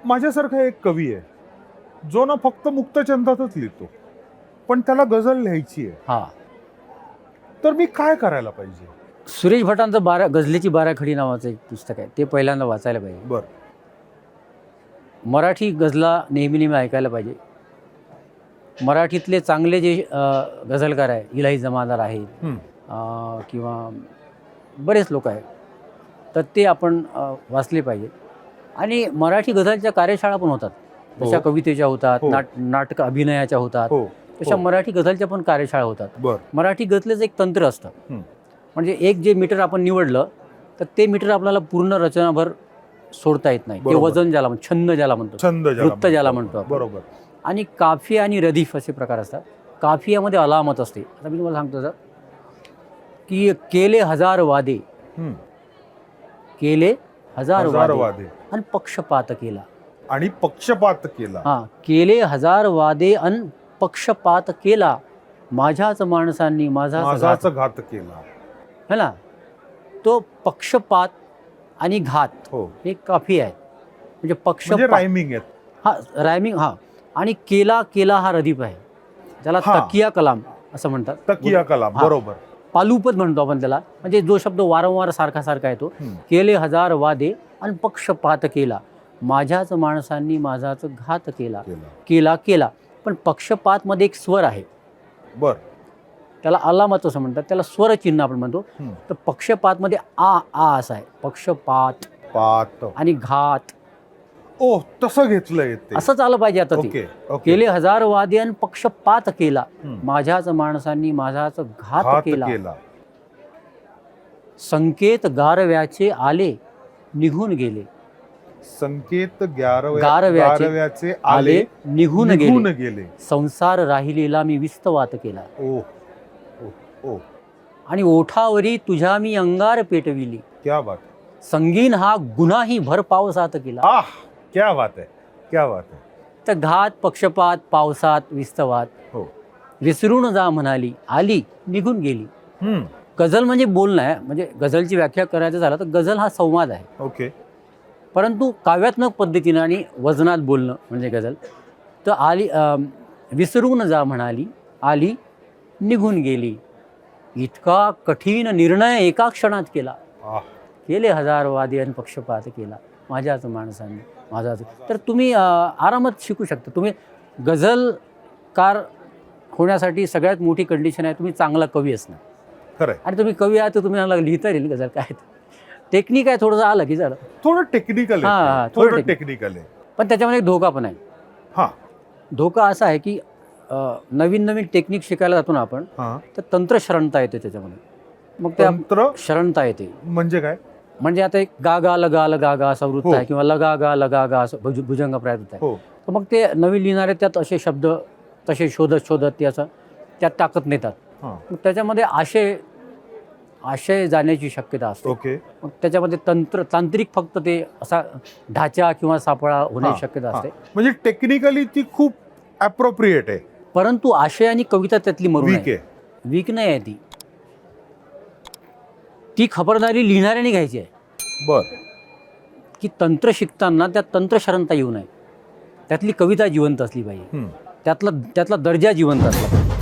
माझ्यासारखा एक कवी आहे जो ना फक्त मुक्तछंदातच लिहितो, पण त्याला गझल लिहायची आहे. हा, तर मी काय करायला पाहिजे? सुरेश भटांचं गझलेची बाराखडी नावाचं एक पुस्तक आहे, ते पहिल्यांदा वाचायला पाहिजे. बर. मराठी गझला नेहमी नेहमी ऐकायला पाहिजे. मराठीतले चांगले जे गझलकार आहे, इलाही जमादार आहेत किंवा बरेच लोक आहेत, तर ते आपण वाचले पाहिजे. आणि मराठी गझलच्या कार्यशाळा पण होतात, जशा कवितेच्या होतात, नाटक अभिनयाच्या होतात, तशा मराठी गझलच्या पण कार्यशाळा होतात. मराठी गझलेचं एक तंत्र असतं, म्हणजे एक जे मीटर आपण निवडलं तर ते मीटर आपल्याला पूर्ण रचनाभर सोडता येत नाही. ते वजन ज्याला म्हणतो, छंद ज्याला म्हणतो, वृत्त ज्याला म्हणतो. बरोबर. आणि काफिया आणि रदीफ असे प्रकार असतात. काफियामध्ये अलामत असते. आता मी तुम्हाला सांगतो की केले हजार वादे, केले हजार वादे आणि पक्षपात केला. आणि पक्षपात केला. हा, केले हजार वादे आणि पक्षपात केला, माझ्याच माणसांनी माझाच घात केला. है ना. तो पक्षपात आणि घात हे काफी आहेत. म्हणजे पक्षपात रायमिंग आहेत. हा, रायमिंग. हा, आणि केला केला हा रदीफ आहे, ज्याला तकिया कलाम असं म्हणतात. तकिया कलाम, बरोबर. पालुपद म्हणतो आपण त्याला. म्हणजे जो शब्द वारंवार सारखा सारखा येतो. केले हजार वादे आणि पक्षपात केला, माझ्याच माणसांनी माझाच घात केला. केला केला पण पक्षपात मध्ये एक स्वर आहे. बर. त्याला अलामत असं म्हणतात, त्याला स्वर चिन्ह आपण म्हणतो. तर पक्षपात मध्ये आ आ असा आहे. पक्षपात पात आणि घात. ओ, तसं घेतलंय ते. असंच आलं पाहिजे आता. ते केले हजार वादे आणि पक्षपात केला, माझ्याच माणसांनी माझाच घात केला. संकेत गारव्याचे आले निघून गेले. संकेत गारव्याचे आले निघून गेले. संसार राहिलेला मी विस्तवात केला. आणि ओठावरी तुझ्या मी अंगार पेटविली. क्या बात. संगीन हा गुन्हाही भर पावसात केला. क्या बात आहे, क्या बात आहे. तर घात, पक्षपात, पावसात, विस्तवात. विसरून जा म्हणाली, आली निघून गेली. गझल म्हणजे बोलणं आहे. म्हणजे गझलची व्याख्या करायचं झालं तर गझल हा संवाद आहे. ओके. परंतु काव्यात्मक पद्धतीनं आणि वजनात बोलणं म्हणजे गझल. तर आली, विसरून जा म्हणाली, आली निघून गेली. इतका कठीण निर्णय एका क्षणात केला. केले हजार वादे आणि पक्षपात केला, माझ्याच माणसांनी माझाच. तर तुम्ही आरामात शिकू शकता. तुम्ही गझलकार होण्यासाठी सगळ्यात मोठी कंडिशन आहे तुम्ही चांगला कवी असणं. खरं. आणि तुम्ही कवी आहात तर तुम्ही लिहिता येईल गझल. काय टेक्निक आहे, थोडंसं आलं की झालं. थोडं टेक्निकल आहे. थोडं टेक्निकल आहे. पण त्याच्यामध्ये एक धोका पण आहे. हा, धोका असा आहे की नवीन नवीन टेक्निक शिकायला जातो ना आपण, तर तंत्र शरणता येते त्याच्यामध्ये. मग तंत्र शरणता येते म्हणजे काय? म्हणजे आता एक गा गा लगा लगा गा असा वृत्त आहे, किंवा लगा गा लगा गा असं भुजंग प्रयत्न आहे. तर मग ते नवीन लिहिणारे त्यात असे शब्द तसे शोधत शोधत ते असं त्यात टाकत नेतात. मग त्याच्यामध्ये आशय जाण्याची शक्यता असते. मग त्याच्यामध्ये तांत्रिक फक्त ते असा ढाचा किंवा सापळा होण्याची शक्यता असते. म्हणजे टेक्निकली ती खूप अप्रोप्रिएट आहे, परंतु आशय आणि कविता त्यातली मरून आहे. वीक नाही आहे ती खबरदारी लिहिणाऱ्याने घ्यायची आहे. बर. की तंत्र शिकताना त्यात तंत्र शरणता येऊ नये, त्यातली कविता जिवंत असली पाहिजे, त्यातला दर्जा जिवंत असला पाहिजे.